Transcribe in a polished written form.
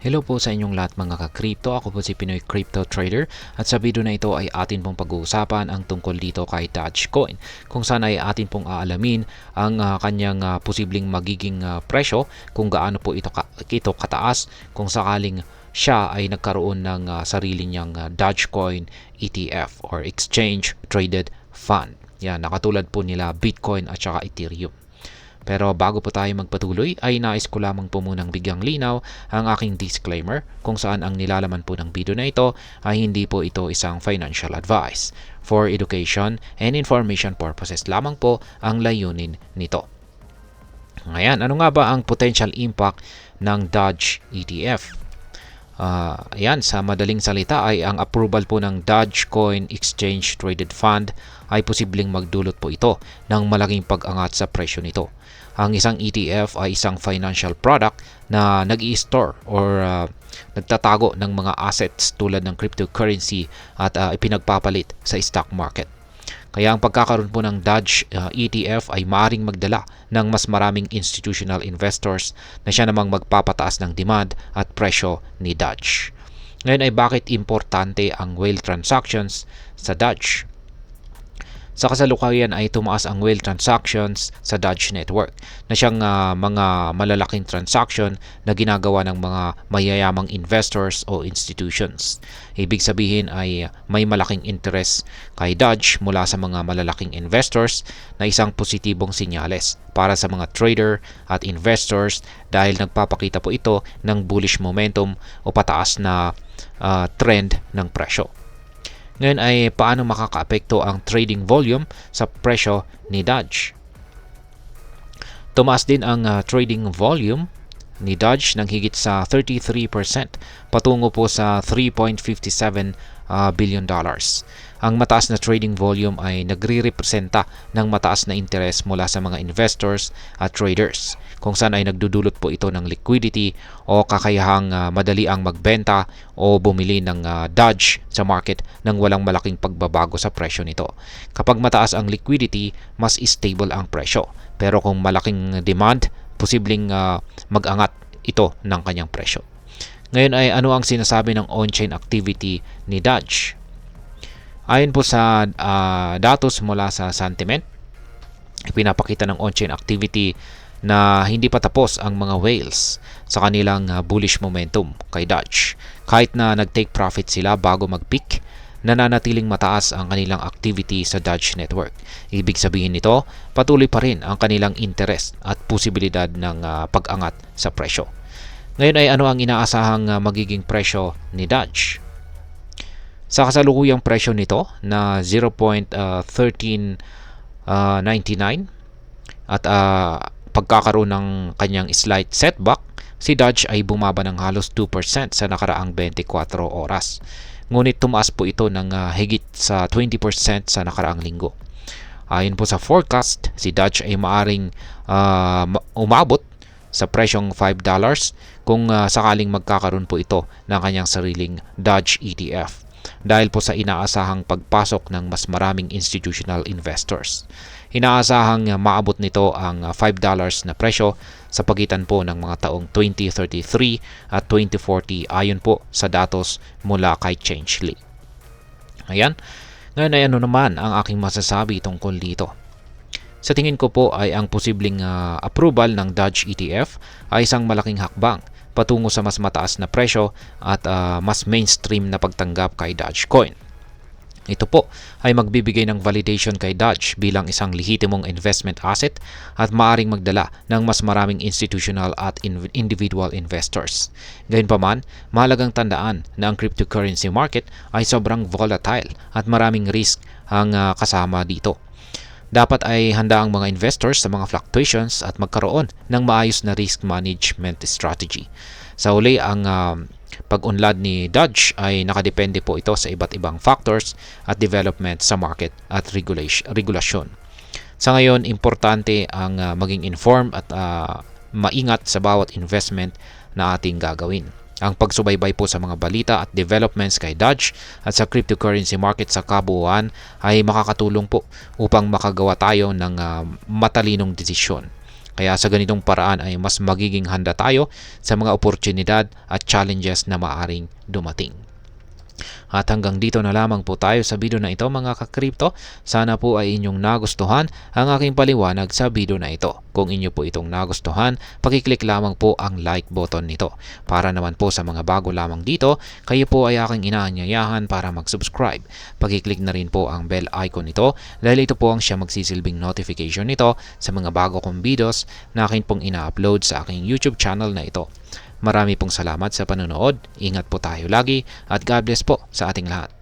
Hello po sa inyong lahat mga ka-crypto. Ako po si Pinoy Crypto Trader at sa video na ito ay atin pong pag-uusapan ang tungkol dito kay Dogecoin, kung saan ay atin pong aalamin ang kanyang posibleng magiging presyo, kung gaano po ito kataas kung sakaling siya ay nagkaroon ng sarili niyang Dogecoin ETF or Exchange Traded Fund. Yan, nakatulad po nila Bitcoin at saka Ethereum. Pero bago po tayo magpatuloy ay nais ko lamang po munang bigyang linaw ang aking disclaimer kung saan ang nilalaman po ng video na ito ay hindi po ito isang financial advice. For education and information purposes lamang po ang layunin nito. Ngayon, ano nga ba ang potential impact ng Doge ETF? Ayan, sa madaling salita ay ang approval po ng Dogecoin Exchange Traded Fund ay posibleng magdulot po ito ng malaking pag-angat sa presyo nito. Ang isang ETF ay isang financial product na nag-i-store or nagtatago ng mga assets tulad ng cryptocurrency at ipinagpapalit sa stock market. Kaya ang pagkakaroon po ng Doge ETF ay maaaring magdala ng mas maraming institutional investors na siya namang magpapataas ng demand at presyo ni Doge. Ngayon ay bakit importante ang whale transactions sa Doge? Sa kasalukuyan ay tumaas ang whale transactions sa Doge network na siyang mga malalaking transaction na ginagawa ng mga mayayamang investors o institutions. Ibig sabihin ay may malaking interest kay Doge mula sa mga malalaking investors na isang positibong sinyales para sa mga trader at investors dahil nagpapakita po ito ng bullish momentum o pataas na trend ng presyo. Ngayon ay paano makakaapekto ang trading volume sa presyo ni Doge? Tumaas din ang trading volume ni Doge ng higit sa 33% patungo po sa $3.57 billion. Ang mataas na trading volume ay nagre-representa ng mataas na interes mula sa mga investors at traders, kung saan ay nagdudulot po ito ng liquidity o kakayahang madali ang magbenta o bumili ng Doge sa market nang walang malaking pagbabago sa presyo nito. Kapag mataas ang liquidity, mas stable ang presyo. Pero kung malaking demand, posibleng mag-angat ito ng kanyang presyo. Ngayon ay ano ang sinasabi ng on-chain activity ni Doge? Ayon po sa datos mula sa Sentiment, pinapakita ng on-chain activity na hindi pa tapos ang mga whales sa kanilang bullish momentum kay Doge. Kahit na nag-take profit sila bago mag-peak, nananatiling mataas ang kanilang activity sa Doge network. Ibig sabihin nito, patuloy pa rin ang kanilang interest at posibilidad ng pag-angat sa presyo. Ngayon ay ano ang inaasahang magiging presyo ni Doge? Sa kasalukuyang presyo nito na 0.1399 at pagkakaroon ng kanyang slight setback, si Doge ay bumaba ng halos 2% sa nakaraang 24 oras. Ngunit tumaas po ito ng higit sa 20% sa nakaraang linggo. Ayon po sa forecast, si Doge ay maaring umabot sa presyong $5 kung sakaling magkakaroon po ito ng kanyang sariling Doge ETF dahil po sa inaasahang pagpasok ng mas maraming institutional investors. Inaasahang maabot nito ang $5 na presyo sa pagitan po ng mga taong 2033 at 2040 ayon po sa datos mula kay Changely. Ayan. Ngayon ay ano naman ang aking masasabi tungkol dito? Sa tingin ko po ay ang posibleng approval ng Doge ETF ay isang malaking hakbang patungo sa mas mataas na presyo at mas mainstream na pagtanggap kay Dogecoin. Ito po ay magbibigay ng validation kay Doge bilang isang lehitimong investment asset at maaring magdala ng mas maraming institutional at individual investors. Gayunpaman, mahalagang tandaan na ang cryptocurrency market ay sobrang volatile at maraming risk ang kasama dito. Dapat ay handa ang mga investors sa mga fluctuations at magkaroon ng maayos na risk management strategy. Sa uli, ang pag-unlad ni Doge ay nakadepende po ito sa iba't ibang factors at development sa market at regulasyon. Sa ngayon, importante ang maging informed at maingat sa bawat investment na ating gagawin. Ang pagsubaybay po sa mga balita at developments kay Doge at sa cryptocurrency market sa kabuuan ay makakatulong po upang makagawa tayo ng matalinong desisyon. Kaya sa ganitong paraan ay mas magiging handa tayo sa mga oportunidad at challenges na maaring dumating. At hanggang dito na lamang po tayo sa video na ito mga ka-crypto. Sana po ay inyong nagustuhan ang aking paliwanag sa video na ito. Kung inyo po itong nagustuhan, pakiclick lamang po ang like button nito. Para naman po sa mga bago lamang dito, kayo po ay aking inaanyayahan para mag-subscribe. Pakiclick na rin po ang bell icon nito dahil ito po ang siya magsisilbing notification nito sa mga bago kong videos na akin pong ina-upload sa aking YouTube channel na ito. Marami pong salamat sa panonood. Ingat po tayo lagi at God bless po sa ating lahat.